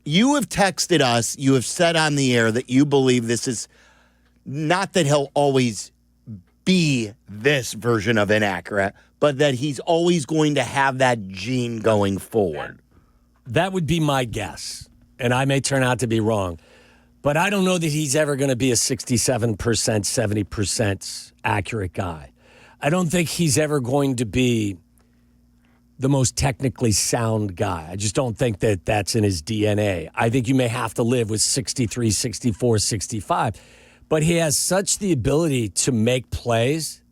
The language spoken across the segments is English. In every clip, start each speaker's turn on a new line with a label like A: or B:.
A: you have texted us, you have said on the air that you believe this is not that he'll always be this version of inaccurate, but that he's always going to have that gene going forward.
B: That would be my guess, and I may turn out to be wrong. But I don't know that he's ever going to be a 67%, 70% accurate guy. I don't think he's ever going to be the most technically sound guy. I just don't think that that's in his DNA. I think you may have to live with 63, 64, 65. But he has such the ability to make plays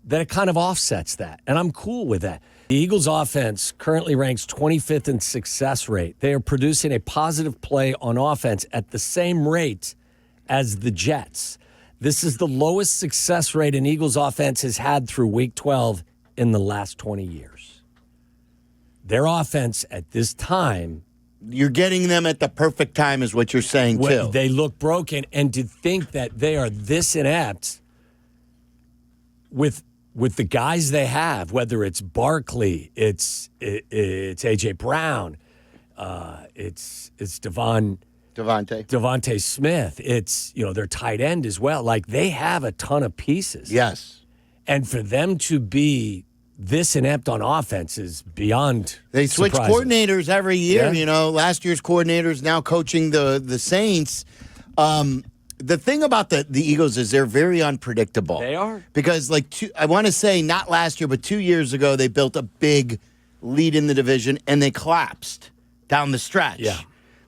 B: that it kind of offsets that. And I'm cool with that. The Eagles offense currently ranks 25th in success rate. They are producing a positive play on offense at the same rate as the Jets. This is the lowest success rate an Eagles offense has had through Week 12 in the last 20 years. Their offense at this time...
A: You're getting them at the perfect time is what you're saying, too.
B: They look broken, and to think that they are this inept with the guys they have, whether it's Barkley, it's A.J. Brown, it's Devontae Smith, it's their tight end as well. Like, they have a ton of pieces.
A: Yes.
B: And for them to be this inept on offense is beyond
A: They switch
B: surprising.
A: coordinators every year.
B: Yeah.
A: Last year's coordinator is now coaching the Saints. The thing about the Eagles is they're very unpredictable.
B: They are.
A: Because, I want to say not last year, but 2 years ago, they built a big lead in the division, and they collapsed down the stretch.
B: Yeah.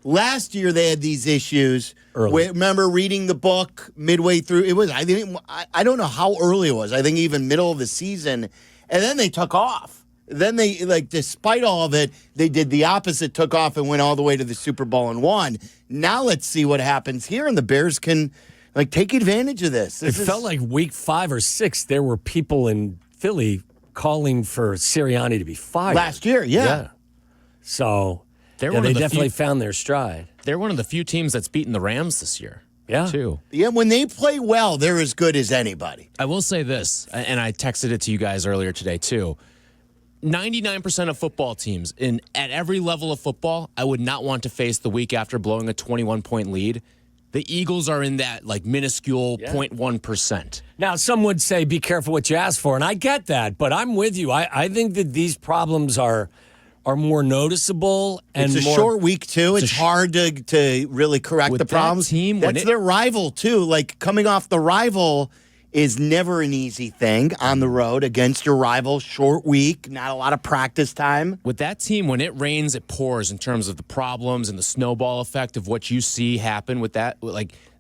A: Last year, they had these issues.
B: Early.
A: Remember reading the book midway through? It was, I don't know how early it was. I think even middle of the season. And then they took off. Then they, despite all of it, they did the opposite, took off and went all the way to the Super Bowl and won. Now let's see what happens here, and the Bears can, take advantage of this.
B: It felt like week 5 or 6, there were people in Philly calling for Sirianni to be fired.
A: Last year, yeah.
B: So they definitely found their stride.
C: They're one of the few teams that's beaten the Rams this year.
B: Yeah.
C: Too.
A: Yeah, when they play well, they're as good as anybody.
C: I will say this, and I texted it to you guys earlier today, too. 99% of football teams, at every level of football, I would not want to face the week after blowing a 21-point lead. The Eagles are in that, minuscule 0.1%.
B: Now, some would say, be careful what you ask for, and I get that, but I'm with you. I think that these problems are more noticeable. And
A: it's a short week, too. It's hard to really correct the problems. That's their rival, too. Coming off the rival is never an easy thing on the road against your rival. Short week, not a lot of practice time.
C: With that team, when it rains, it pours in terms of the problems and the snowball effect of what you see happen with that.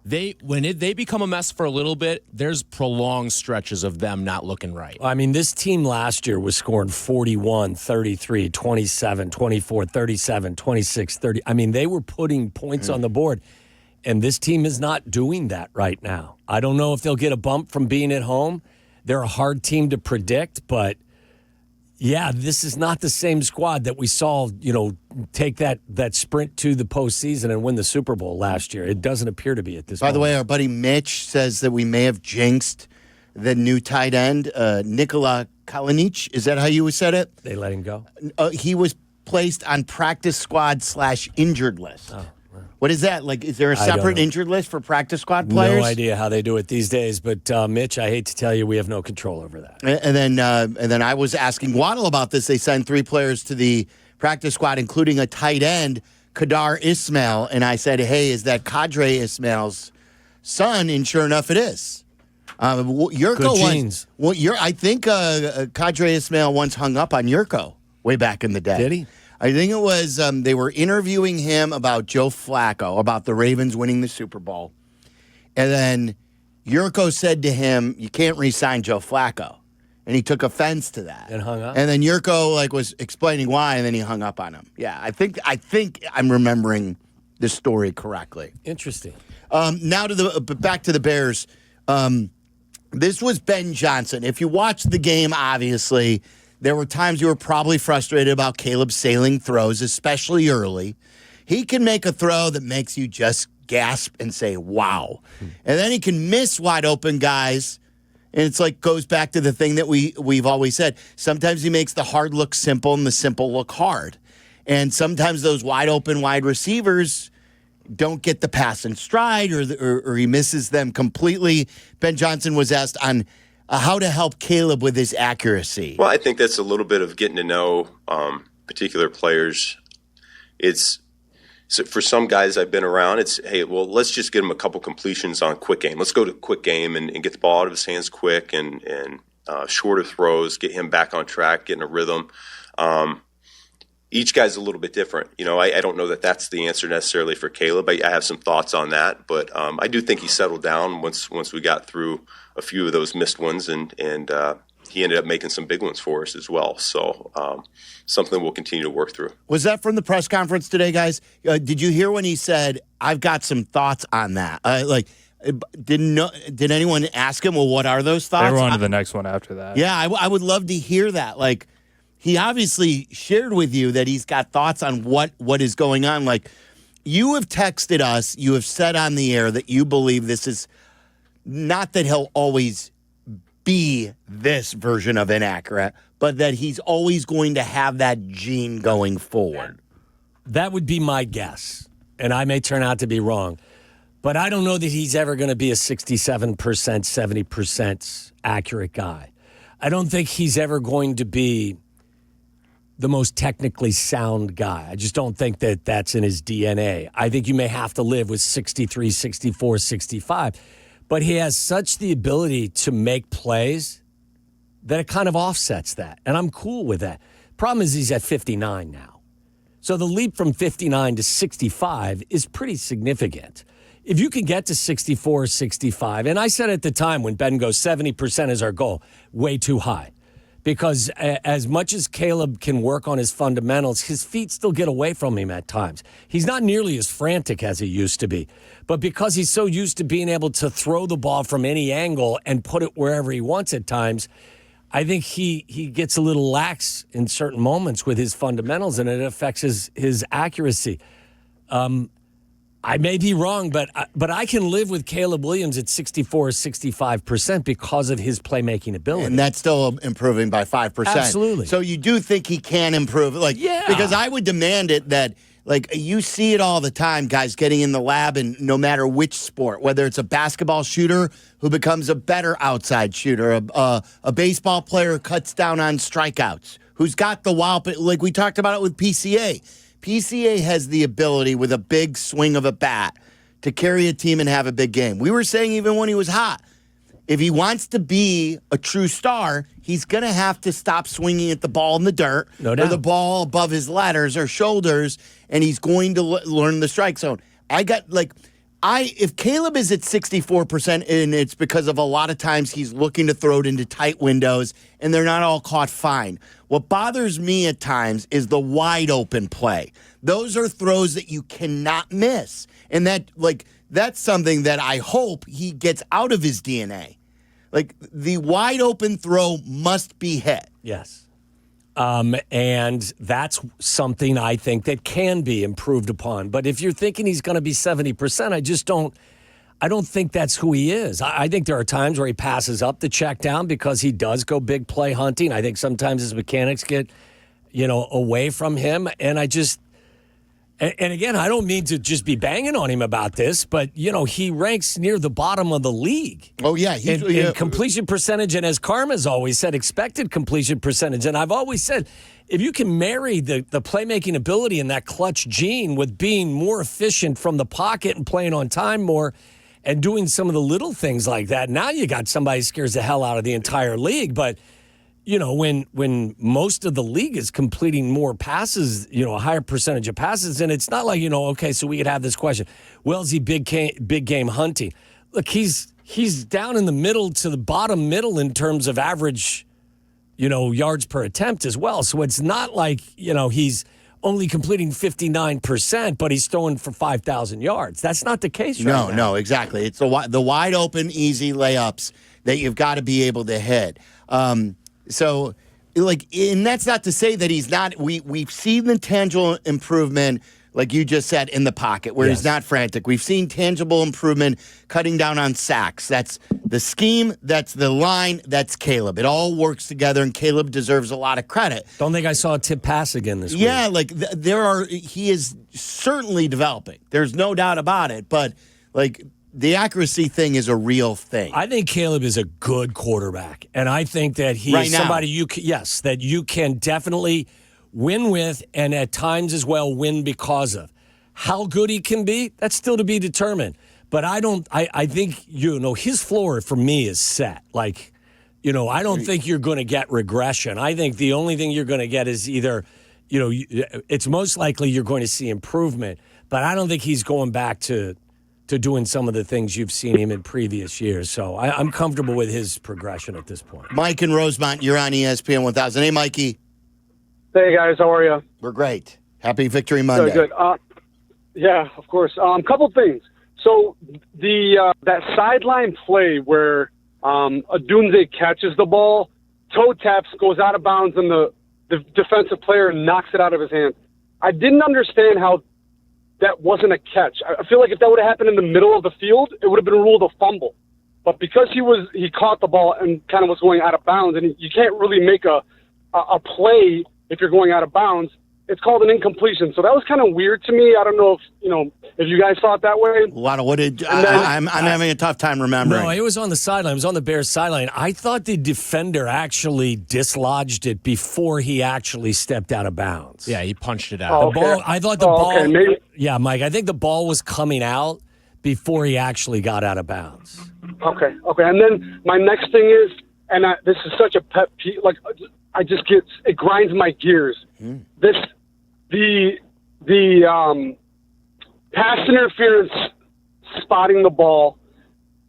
C: They become a mess for a little bit, there's prolonged stretches of them not looking right.
B: I mean, this team last year was scoring 41, 33, 27, 24, 37, 26, 30. I mean, they were putting points on the board, and this team is not doing that right now. I don't know if they'll get a bump from being at home. They're a hard team to predict, but yeah, this is not the same squad that we saw, take that sprint to the postseason and win the Super Bowl last year. It doesn't appear to be at this point.
A: By the way, our buddy Mitch says that we may have jinxed the new tight end, Nikola Kalinic. Is that how you said it?
B: They let him go?
A: He was placed on practice squad / injured list. Oh. What is that? Is there a separate injured list for practice squad players?
B: No idea how they do it these days, but Mitch, I hate to tell you, we have no control over that.
A: And then I was asking Waddle about this. They signed 3 players to the practice squad, including a tight end, Kadar Ismail. And I said, hey, is that Kadre Ismail's son? And sure enough, it is. Yurko
B: Good genes.
A: I think Kadre Ismail once hung up on Yurko way back in the day.
B: Did he?
A: I think it was they were interviewing him about Joe Flacco, about the Ravens winning the Super Bowl. And then Yurko said to him, you can't re-sign Joe Flacco. And he took offense to that.
B: And hung up?
A: And then Yurko was explaining why, and then he hung up on him. Yeah, I think I'm remembering the story correctly.
B: Interesting.
A: Now back to the Bears. This was Ben Johnson. If you watched the game, obviously, there were times you were probably frustrated about Caleb sailing throws, especially early. He can make a throw that makes you just gasp and say, wow. And then he can miss wide open guys. And it's goes back to the thing that we've always said. Sometimes he makes the hard look simple and the simple look hard. And sometimes those wide open wide receivers don't get the pass in stride, or he misses them completely. Ben Johnson was asked on how to help Caleb with his accuracy.
D: Well, I think that's a little bit of getting to know particular players. So for some guys I've been around, it's, hey, well, let's just get him a couple completions on quick game. Let's go to quick game and get the ball out of his hands quick and shorter throws, get him back on track, get in a rhythm. Each guy's a little bit different. I don't know that that's the answer necessarily for Caleb. I have some thoughts on that, but I do think he settled down once we got through a few of those missed ones, and he ended up making some big ones for us as well. So something we'll continue to work through.
A: Was that from the press conference today, guys? Did you hear when he said, "I've got some thoughts on that"? Did anyone ask him? Well, what are those thoughts?
E: They were on to the next one after that.
A: Yeah, I would love to hear that. Like, he obviously shared with you that he's got thoughts on what is going on. Like, you have texted us, you have said on the air that you believe this is not that he'll always be this version of inaccurate, but that he's always going to have that gene going forward.
B: That would be my guess, and I may turn out to be wrong. But I don't know that he's ever going to be a 67%, 70% accurate guy. I don't think he's ever going to be the most technically sound guy. I just don't think that that's in his DNA. I think you may have to live with 63, 64, 65. But he has such the ability to make plays that it kind of offsets that. And I'm cool with that. Problem is he's at 59 now. So the leap from 59 to 65 is pretty significant. If you can get to 64 or 65, and I said at the time when Ben goes 70% is our goal, way too high. Because as much as Caleb can work on his fundamentals, his feet still get away from him at times. He's not nearly as frantic as he used to be. But because he's so used to being able to throw the ball from any angle and put it wherever he wants at times, I think he gets a little lax in certain moments with his fundamentals, and it affects his accuracy. I may be wrong, but I can live with Caleb Williams at 64 or 65% because of his playmaking ability.
A: And that's still improving by 5%.
B: Absolutely.
A: So you do think he can improve?
B: Yeah.
A: Because I would demand it that, you see it all the time, guys getting in the lab, and no matter which sport, whether it's a basketball shooter who becomes a better outside shooter, a baseball player who cuts down on strikeouts, who's got the wild, like we talked about it with PCA. PCA has the ability with a big swing of a bat to carry a team and have a big game. We were saying even when he was hot, if he wants to be a true star, he's going to have to stop swinging at the ball in the dirt
B: No doubt.
A: or the ball above his ladders or shoulders, and he's going to learn the strike zone. If Caleb is at 64%, and it's because of a lot of times he's looking to throw it into tight windows, and they're not all caught fine. What bothers me at times is the wide open play. Those are throws that you cannot miss. And that's something that I hope he gets out of his DNA. The wide open throw must be hit.
B: Yes. And that's something I think that can be improved upon. But if you're thinking he's going to be 70%, I don't think that's who he is. I think there are times where he passes up the check down because he does go big play hunting. I think sometimes his mechanics get, away from him. And and again, I don't mean to just be banging on him about this, but, he ranks near the bottom of the league.
A: Oh, yeah.
B: In completion percentage, and as Karma's always said, expected completion percentage. And I've always said, if you can marry the playmaking ability and that clutch gene with being more efficient from the pocket and playing on time more and doing some of the little things like that, now you got somebody who scares the hell out of the entire league. But when most of the league is completing more passes, a higher percentage of passes, and it's not like, okay, so we could have this question. Well, is he big game hunting? Look, he's down in the middle to the bottom middle in terms of average, yards per attempt as well. So it's not like, he's only completing 59%, but he's throwing for 5,000 yards. That's not the case right now.
A: No, exactly. It's the wide open, easy layups that you've got to be able to hit. And that's not to say that he's not. We've seen the tangible improvement like you just said, in the pocket, where he's not frantic. We've seen tangible improvement cutting down on sacks. That's the scheme, that's the line, that's Caleb. It all works together, and Caleb deserves a lot of credit.
B: Don't think I saw a tip pass again this week.
A: Yeah, like he is certainly developing. There's no doubt about it, but like the accuracy thing is a real thing.
B: I think Caleb is a good quarterback, and I think that he is somebody that you can definitely win with, and at times as well win because of. How good he can be, that's still to be determined. But I think, his floor for me is set. Like, I don't think you're going to get regression. I think the only thing you're going to get is either, it's most likely you're going to see improvement, but I don't think he's going back to doing some of the things you've seen him in previous years. So I'm comfortable with his progression at this point.
A: Mike in Rosemont, you're on ESPN 1000. Hey, Mikey.
E: Hey, guys. How are you?
A: We're great. Happy Victory Monday.
E: Good. Yeah, of course. Couple things. So that sideline play where Adunze catches the ball, toe taps, goes out of bounds, and the defensive player knocks it out of his hand. I didn't understand how that wasn't a catch. I feel like if that would have happened in the middle of the field, it would have been ruled a fumble. But because he caught the ball and kind of was going out of bounds, and you can't really make a play if you're going out of bounds, it's called an incompletion. So that was kind of weird to me. I don't know if you guys saw it that way.
A: I'm having a tough time remembering.
B: No, it was on the sideline. It was on the Bears sideline. I thought the defender actually dislodged it before he actually stepped out of bounds.
C: Yeah, he punched it out.
E: Oh, okay.
B: I thought the ball.
E: Okay, maybe.
B: Yeah, Mike. I think the ball was coming out before he actually got out of bounds.
E: Okay. And then my next thing is, and this is such a pet peeve. Like, it grinds my gears. The pass interference spotting the ball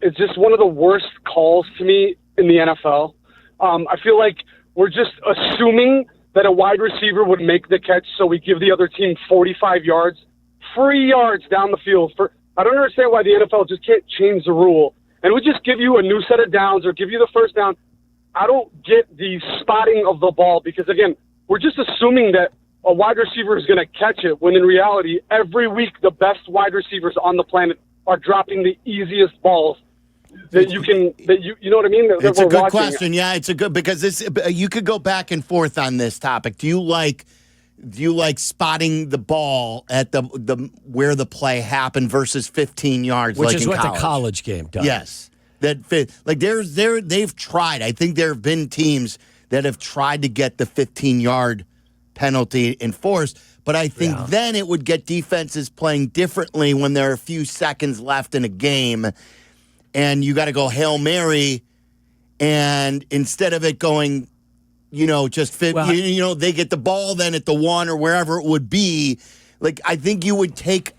E: is just one of the worst calls to me in the NFL. I feel like we're just assuming that a wide receiver would make the catch, so we give the other team 45 yards, free yards down the field. I don't understand why the NFL just can't change the rule and we just give you a new set of downs or give you the first down. I don't get the spotting of the ball because, again, we're just assuming that a wide receiver is going to catch it when in reality, every week the best wide receivers on the planet are dropping the easiest balls that you know what I mean?
A: It's a good question. Yeah, it's a good, because you could go back and forth on this topic. Do you like spotting the ball at the where the play happened versus 15 yards,
B: which
A: like
B: is
A: in
B: what
A: college?
B: The college game does?
A: Yes, they've tried. I think there have been teams that have tried to get the 15-yard penalty enforced, but I think then it would get defenses playing differently when there are a few seconds left in a game, and you got to go Hail Mary, and instead of it going, just fit, they get the ball then at the 1 or wherever it would be. Like, I think you would take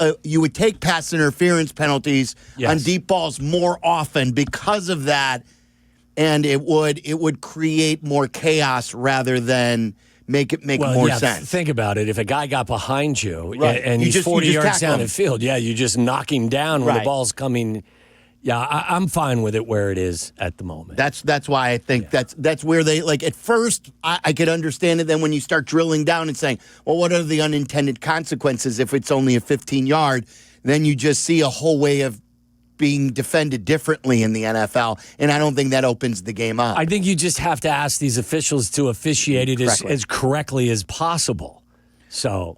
A: pass interference penalties on deep balls more often because of that, and it would create more chaos rather than make more sense.
B: Think about it. If a guy got behind you and
A: You
B: he's
A: just
B: 40 yards
A: tackle
B: down
A: him.
B: the field, you just knock him down when the ball's coming. Yeah, I'm fine with it where it is at the moment.
A: That's why I think that's where they, like, at first I could understand it. Then when you start drilling down and saying, well, what are the unintended consequences if it's only a 15-yard? Then you just see a whole way of being defended differently in the NFL, and I don't think that opens the game up.
B: I think you just have to ask these officials to officiate it as correctly as possible. So